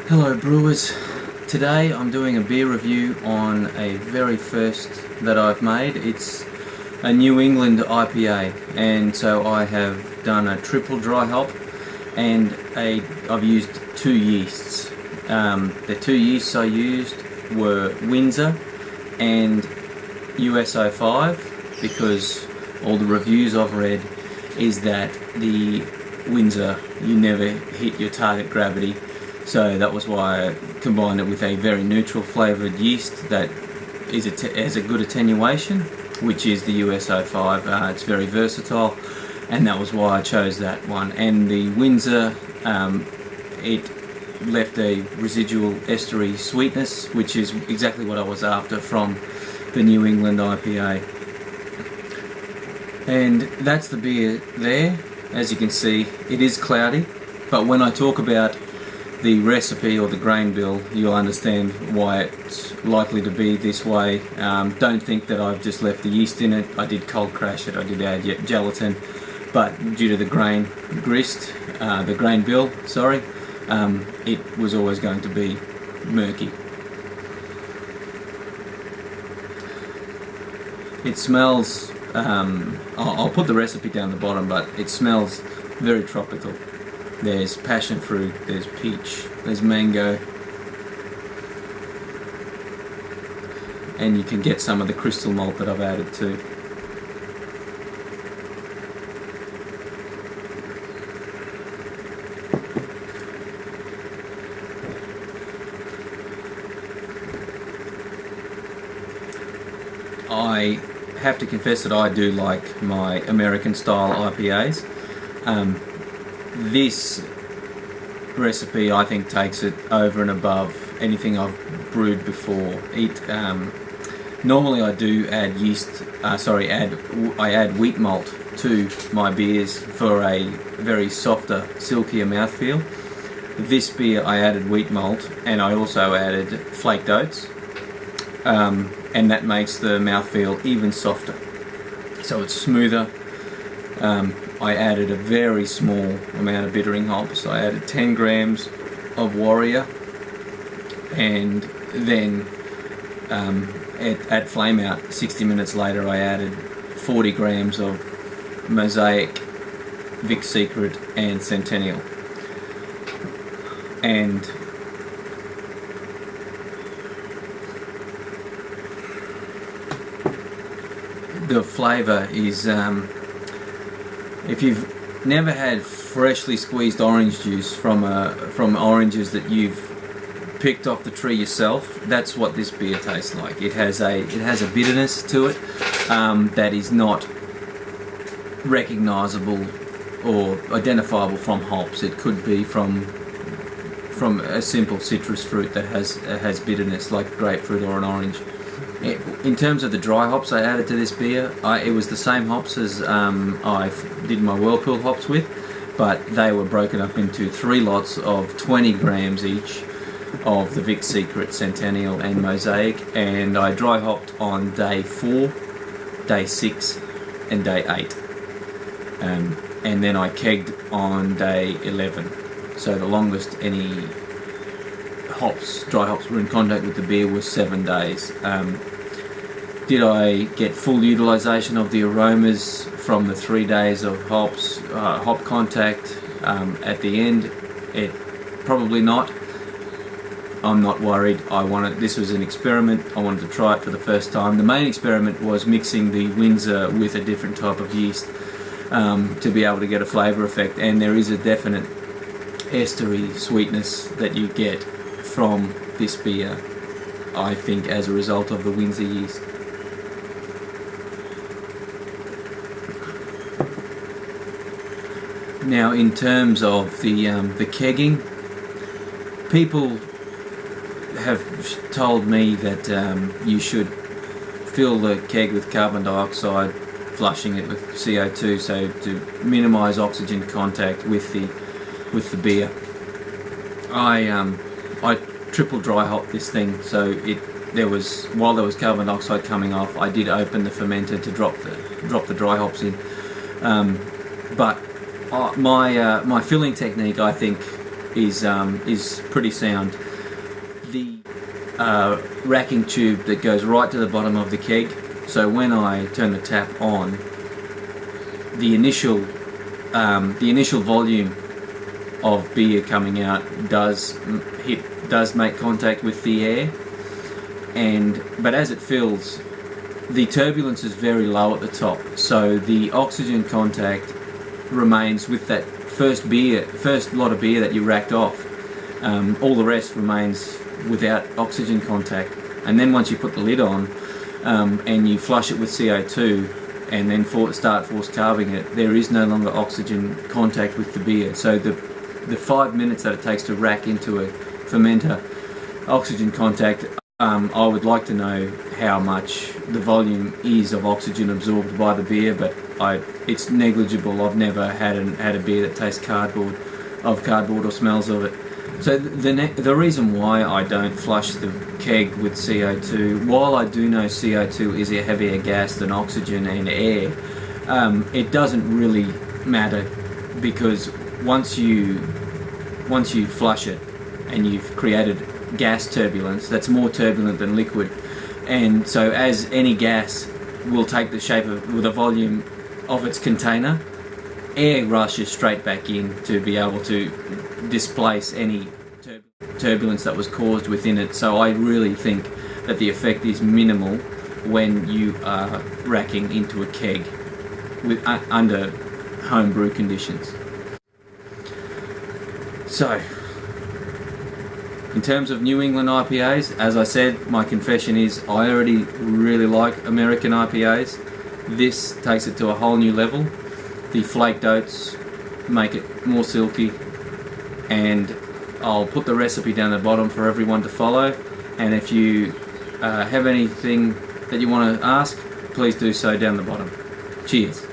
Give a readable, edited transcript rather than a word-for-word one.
Hello brewers, today I'm doing a beer review on a very first that I've made. It's a New England IPA, and so I have done a triple dry hop and I've used two yeasts. The two yeasts I used were Windsor and USO 5, because all the reviews I've read is that the Windsor, you never hit your target gravity. So that was why I combined it with a very neutral flavoured yeast that has a good attenuation, which is the USO 5. It's very versatile, and that was why I chose that one. And the Windsor, it left a residual estery sweetness, which is exactly what I was after from the New England IPA. And that's the beer there. As you can see, it is cloudy, but when I talk about the recipe or the grain bill, you'll understand why it's likely to be this way. Don't think that I've just left the yeast in it. I did cold crash it, I did add gelatin, but due to the grain bill, it was always going to be murky. It smells, I'll put the recipe down the bottom, but it smells very tropical. There's passion fruit, there's peach, there's mango, and you can get some of the crystal malt that I've added too. I have to confess that I do like my American style IPAs. This recipe, I think, takes it over and above anything I've brewed before. Normally I do add I add wheat malt to my beers for a very softer, silkier mouthfeel. This beer I added wheat malt, and I also added flaked oats, and that makes the mouthfeel even softer. So it's smoother. I added a very small amount of bittering hops. I added 10 grams of Warrior, and then at flameout 60 minutes later I added 40 grams of Mosaic, Vic Secret and Centennial. And the flavour is, if you've never had freshly squeezed orange juice from oranges that you've picked off the tree yourself, that's what this beer tastes like. It has a bitterness to it that is not recognisable or identifiable from hops. It could be from a simple citrus fruit that has bitterness, like grapefruit or an orange. In terms of the dry hops I added to this beer, it was the same hops as I did my Whirlpool hops with, but they were broken up into 3 lots of 20 grams each of the Vic Secret, Centennial and Mosaic, and I dry hopped on day 4, day 6 and day 8, and then I kegged on day 11. So the longest any dry hops were in contact with the beer was 7 days. Did I get full utilisation of the aromas from the 3 days of hop contact at the end? Probably not. I'm not worried. This was an experiment. I wanted to try it for the first time. The main experiment was mixing the Windsor with a different type of yeast to be able to get a flavour effect, and there is a definite estery sweetness that you get from this beer, I think, as a result of the Windsor yeast. Now, in terms of the kegging, people have told me that you should fill the keg with carbon dioxide, flushing it with CO2, so to minimise oxygen contact with the beer. I triple dry hopped this thing, so while there was carbon dioxide coming off, I did open the fermented to drop the dry hops in. But my filling technique, I think, is pretty sound. The racking tube that goes right to the bottom of the keg, so when I turn the tap on, the initial volume of beer coming out does make contact with the air, but as it fills, the turbulence is very low at the top, so the oxygen contact remains with that first lot of beer that you racked off. All the rest remains without oxygen contact, and then once you put the lid on and you flush it with CO2 and then start force carbing it, there is no longer oxygen contact with the beer. So the 5 minutes that it takes to rack into a fermenter oxygen contact, I would like to know how much the volume is of oxygen absorbed by the beer, but it's negligible. I've never had a beer that tastes cardboard or smells of it. So the reason why I don't flush the keg with CO2, while I do know CO2 is a heavier gas than oxygen and air, it doesn't really matter, because once you flush it and you've created gas turbulence, that's more turbulent than liquid, and so as any gas will take the shape of the volume of its container, air rushes straight back in to be able to displace any turbulence that was caused within it. So I really think that the effect is minimal when you are racking into a keg under home brew conditions. So in terms of New England IPAs, as I said, my confession is I already really like American IPAs. This takes it to a whole new level. The flaked oats make it more silky, and I'll put the recipe down the bottom for everyone to follow, and if you have anything that you want to ask, please do so down the bottom. Cheers.